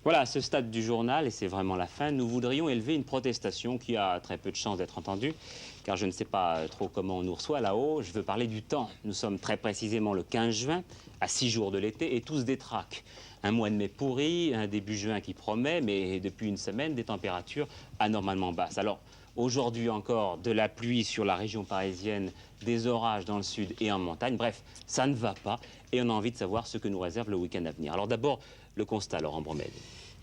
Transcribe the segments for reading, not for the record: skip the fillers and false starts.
Voilà, à ce stade du journal, et c'est vraiment la fin, nous voudrions élever une protestation qui a très peu de chances d'être entendue, car je ne sais pas trop comment on nous reçoit là-haut. Je veux parler du temps. Nous sommes très précisément le 15 juin, à 6 jours de l'été, et tous détraquent. Un mois de mai pourri, un début juin qui promet, mais depuis une semaine, des températures anormalement basses. Alors, aujourd'hui encore, de la pluie sur la région parisienne, des orages dans le sud et en montagne. Bref, ça ne va pas, et on a envie de savoir ce que nous réserve le week-end à venir. Alors d'abord, le constat, Laurent Bromède.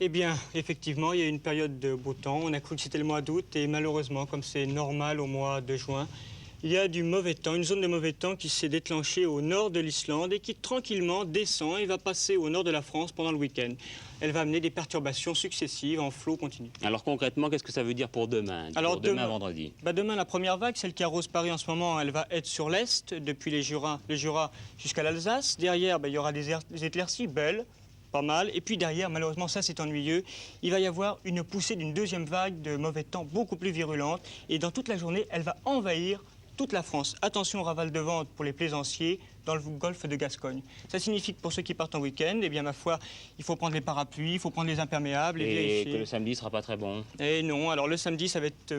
Eh bien, effectivement, il y a eu une période de beau temps. On a cru que c'était le mois d'août et malheureusement, comme c'est normal au mois de juin, il y a du mauvais temps, une zone de mauvais temps qui s'est déclenchée au nord de l'Islande et qui tranquillement descend et va passer au nord de la France pendant le week-end. Elle va amener des perturbations successives en flot continu. Alors concrètement, qu'est-ce que ça veut dire pour demain? Alors, demain vendredi. Demain, la première vague, celle qui arrose Paris en ce moment, elle va être sur l'est, depuis le Jura jusqu'à l'Alsace. Derrière, il y aura des éclaircies belles. Pas mal. Et puis derrière, malheureusement, ça c'est ennuyeux, il va y avoir une poussée d'une deuxième vague de mauvais temps beaucoup plus virulente. Et dans toute la journée, elle va envahir toute la France. Attention au raval de vente pour les plaisanciers dans le golfe de Gascogne. Ça signifie que pour ceux qui partent en week-end, eh bien, ma foi, il faut prendre les parapluies, il faut prendre les imperméables. Et que le samedi ne sera pas très bon. Et non, alors le samedi, ça va être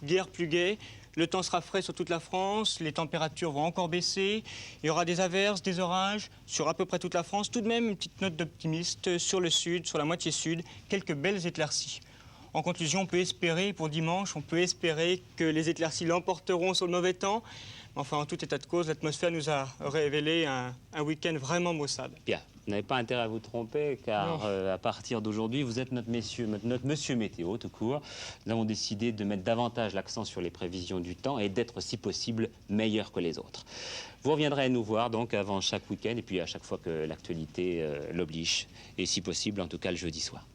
guère plus gai. Le temps sera frais sur toute la France, les températures vont encore baisser, il y aura des averses, des orages sur à peu près toute la France. Tout de même, une petite note d'optimiste sur le sud, sur la moitié sud, quelques belles éclaircies. En conclusion, on peut espérer, pour dimanche, on peut espérer que les éclaircies l'emporteront sur le mauvais temps. Enfin, en tout état de cause, l'atmosphère nous a révélé un week-end vraiment maussade. Bien, vous n'avez pas intérêt à vous tromper, car à partir d'aujourd'hui, vous êtes notre monsieur météo, tout court. Nous avons décidé de mettre davantage l'accent sur les prévisions du temps et d'être, si possible, meilleurs que les autres. Vous reviendrez nous voir donc avant chaque week-end et puis à chaque fois que l'actualité l'oblige, et si possible, en tout cas le jeudi soir.